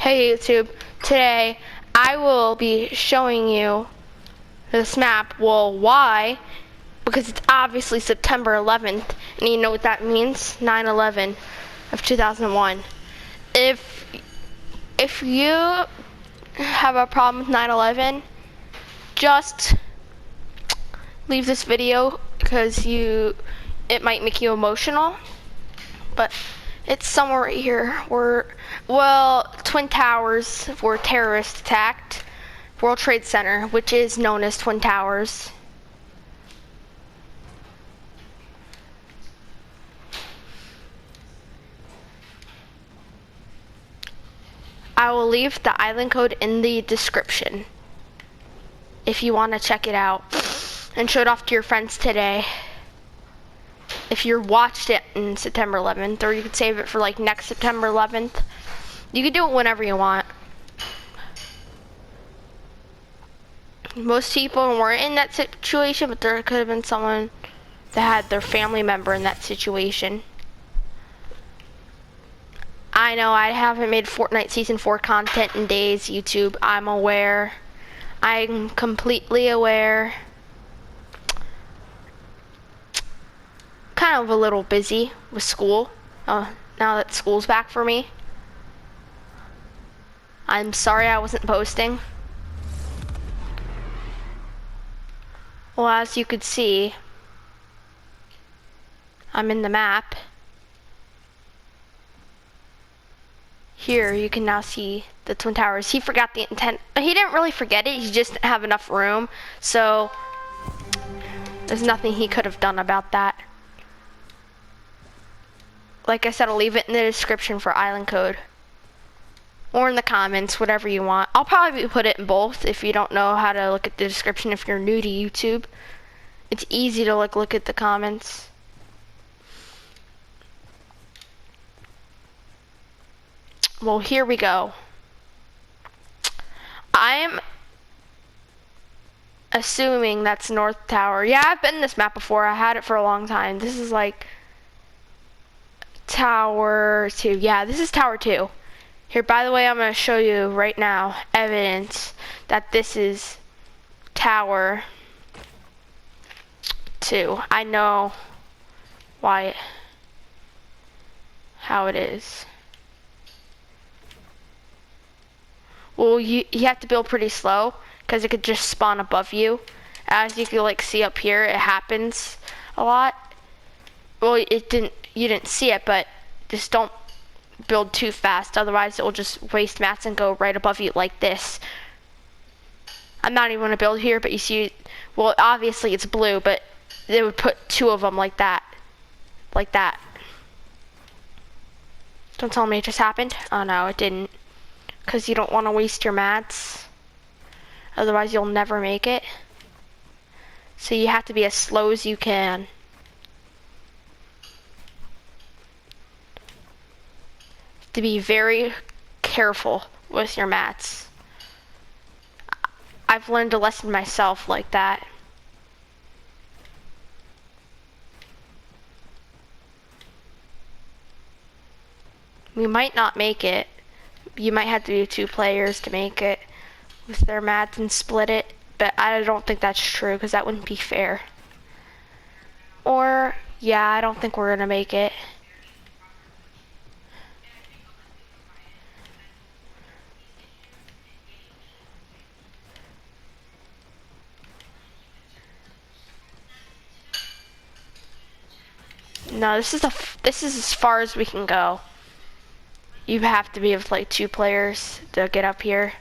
Hey YouTube, today I will be showing you this map. Well, why? Because it's obviously September 11th, and you know what that means? 9/11 of 2001. If you have a problem with 9/11, just leave this video because it might make you emotional. But it's somewhere right here where, well, Twin Towers were terrorist attacked. World Trade Center, which is known as Twin Towers. I will leave the island code in the description if you want to check it out and show it off to your friends today. If you watched it in September 11th, or you could save it for like next September 11th. You can do it whenever you want. Most people weren't in that situation, but there could have been someone that had their family member in that situation. I know I haven't made Fortnite Season 4 content in days, YouTube. I'm aware. I'm completely aware. Kind of a little busy with school. Now that school's back for me. I'm sorry I wasn't posting. Well, as you could see, I'm in the map. Here you can now see the Twin Towers. He forgot the intent, but he didn't really forget it. He just didn't have enough room, so there's nothing he could have done about that. Like I said, I'll leave it in the description for island code. Or in the comments, whatever you want. I'll probably put it in both if you don't know how to look at the description if you're new to YouTube. It's easy to look at the comments. Well, here we go. I'm assuming that's North Tower. Yeah, I've been in this map before. I had it for a long time. This is like Tower 2. Yeah, this is Tower 2. Here, by the way, I'm going to show you right now evidence that this is Tower 2. I know how it is. Well, you have to build pretty slow because it could just spawn above you. As you can like see up here, it happens a lot. Well, you didn't see it, but just don't build too fast, otherwise it will just waste mats and go right above you like this. I'm not even gonna build here, but you see, well, obviously it's blue, but they would put two of them like that. Don't tell me it just happened. Oh no, it didn't, because you don't want to waste your mats, otherwise you'll never make it. So you have to be as slow as you can. To be very careful with your mats. I've learned a lesson myself like that. You might not make it. You might have to do 2 players to make it with their mats and split it, but I don't think that's true because that wouldn't be fair. Or, yeah, I don't think we're gonna make it. No, this is as far as we can go. You have to be with like 2 players to get up here.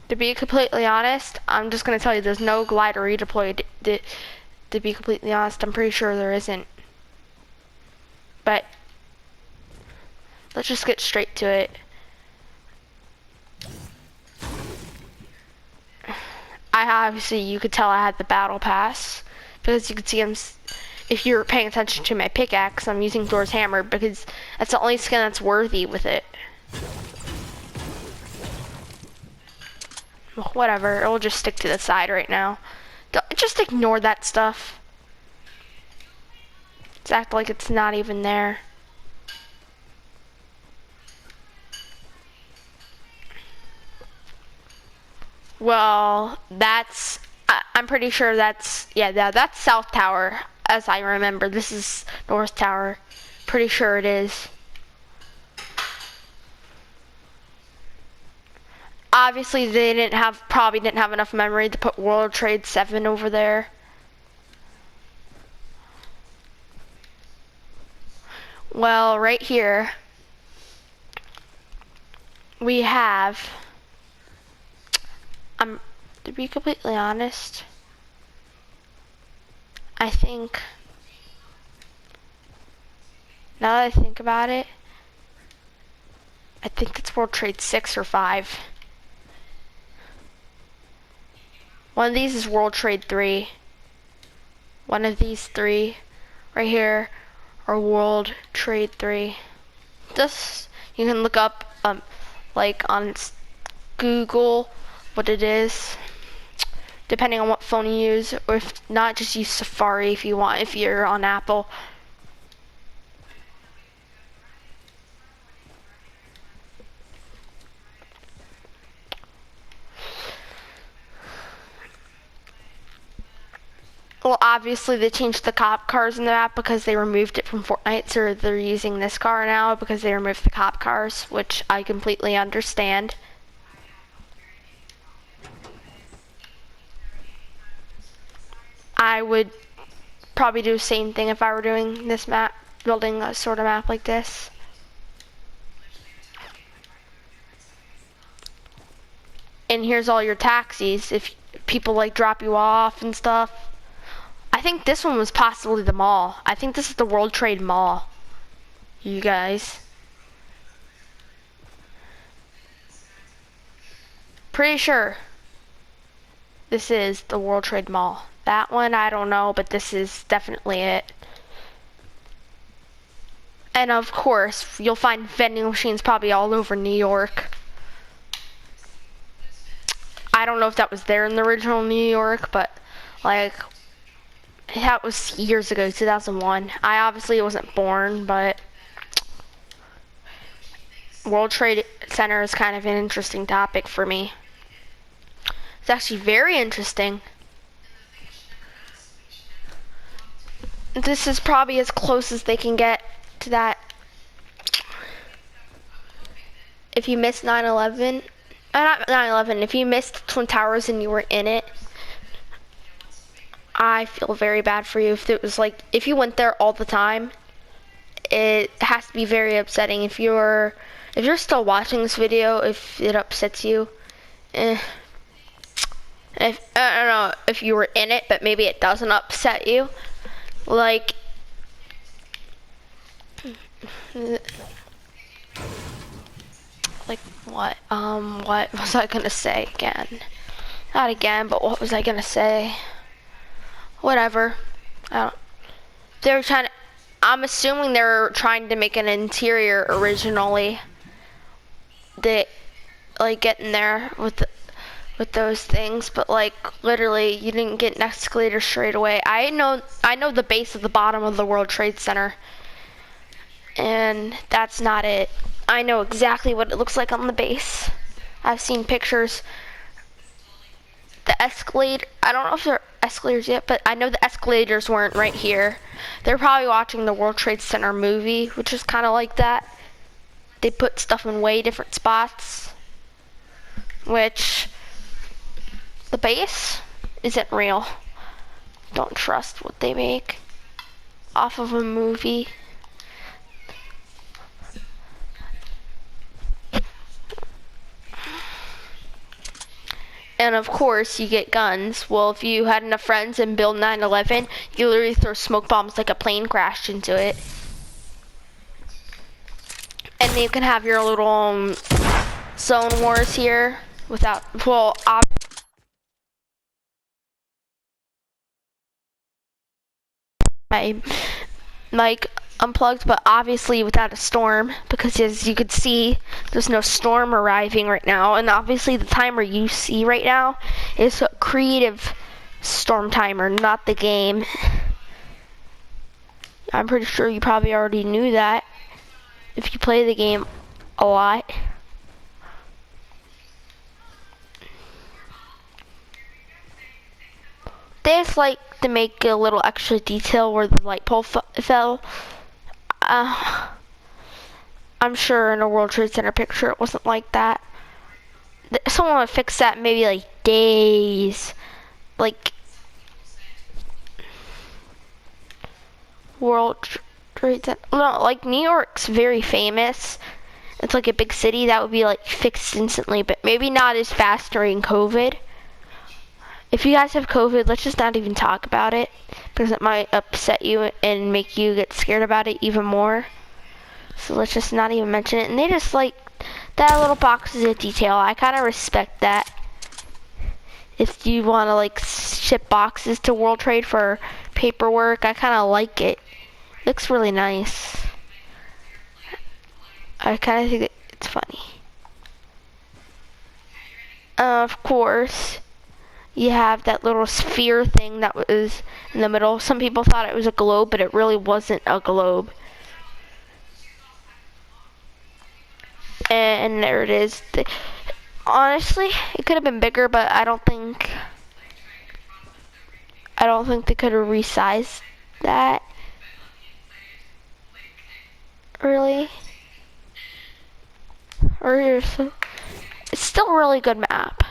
To be completely honest, I'm just gonna tell you there's no glider redeployed. To be completely honest, I'm pretty sure there isn't. But let's just get straight to it. Obviously, you could tell I had the battle pass because you could see if you're paying attention to my pickaxe, I'm using Thor's hammer because that's the only skin that's worthy with it. Whatever, it'll just stick to the side right now. Just ignore that stuff. It's act like it's not even there. Well, I'm pretty sure that's South Tower, as I remember. This is North Tower. Pretty sure it is. Obviously, they probably didn't have enough memory to put World Trade 7 over there. Well, right here, we have, to be completely honest, I think, now that I think about it, I think it's World Trade 6 or 5. One of these is World Trade 3. One of these three right here are World Trade 3. This, you can look up, like on Google what it is, depending on what phone you use, or if not, just use Safari if you want, if you're on Apple. Well, obviously they changed the cop cars in the map because they removed it from Fortnite, so they're using this car now because they removed the cop cars, which I completely understand. I would probably do the same thing if I were doing this map, building a sort of map like this. And here's all your taxis if people like drop you off and stuff. I think this one was possibly the mall. I think this is the World Trade Mall. You guys. Pretty sure this is the World Trade Mall. That one, I don't know, but this is definitely it. And of course, you'll find vending machines probably all over New York. I don't know if that was there in the original New York, but like, that was years ago, 2001. I obviously wasn't born, but World Trade Center is kind of an interesting topic for me. It's actually very interesting. This is probably as close as they can get to that. If you missed 9/11, not 9/11, if you missed Twin Towers and you were in it, I feel very bad for you. If it was like, if you went there all the time, it has to be very upsetting. If you're still watching this video, if it upsets you, if I don't know if you were in it, but maybe it doesn't upset you. Like, what was I gonna say again? Not again, but what was I gonna say? Whatever. I'm assuming they're trying to make an interior originally. They like get in there with those things, but like literally you didn't get an escalator straight away. I know the base of the bottom of the World Trade Center, and that's not it. I know exactly what it looks like on the base. I've seen pictures. The escalator, I don't know if they're escalators yet, but I know the escalators weren't right here. They're probably watching the World Trade Center movie, which is kind of like that. They put stuff in way different spots, which the base isn't real. Don't trust what they make off of a movie. And of course, you get guns. Well, if you had enough friends and build 9/11, you literally throw smoke bombs like a plane crashed into it. And you can have your little zone wars here without, well, my mic unplugged, but obviously without a storm, because as you could see, there's no storm arriving right now, and obviously the timer you see right now is a creative storm timer, not the game. I'm pretty sure you probably already knew that if you play the game a lot. They just like to make a little extra detail where the light pole fell. I'm sure in a World Trade Center picture it wasn't like that. Someone would fix that in maybe like days. Like World Trade Center. No, like New York's very famous. It's like a big city that would be like fixed instantly, but maybe not as fast during COVID. If you guys have COVID, let's just not even talk about it because it might upset you and make you get scared about it even more. So let's just not even mention it. And they just like that little box is a detail. I kind of respect that. If you want to like ship boxes to World Trade for paperwork, I kind of like it. Looks really nice. I kind of think it's funny. Of course, you have that little sphere thing that was in the middle. Some people thought it was a globe, but it really wasn't a globe. And there it is. Honestly, it could have been bigger, but I don't think they could have resized that. Really? It's still a really good map.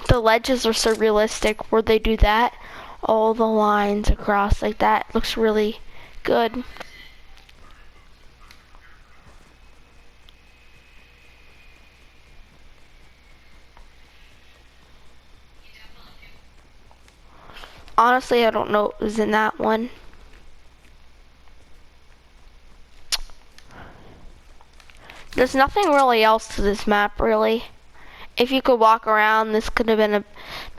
The ledges are so realistic where they do that. All the lines across like that. Looks really good. Honestly, I don't know what was in that one. There's nothing really else to this map, really. If you could walk around, this could have been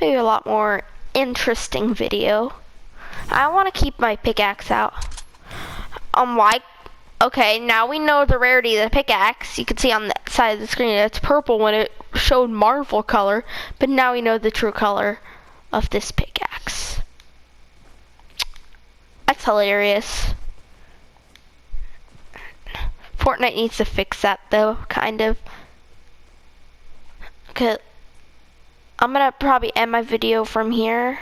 maybe a lot more interesting video. I want to keep my pickaxe out. Why? Okay, now we know the rarity of the pickaxe. You can see on the side of the screen it's purple when it showed Marvel color, but now we know the true color of this pickaxe. That's hilarious. Fortnite needs to fix that though, kind of. Okay, I'm gonna probably end my video from here.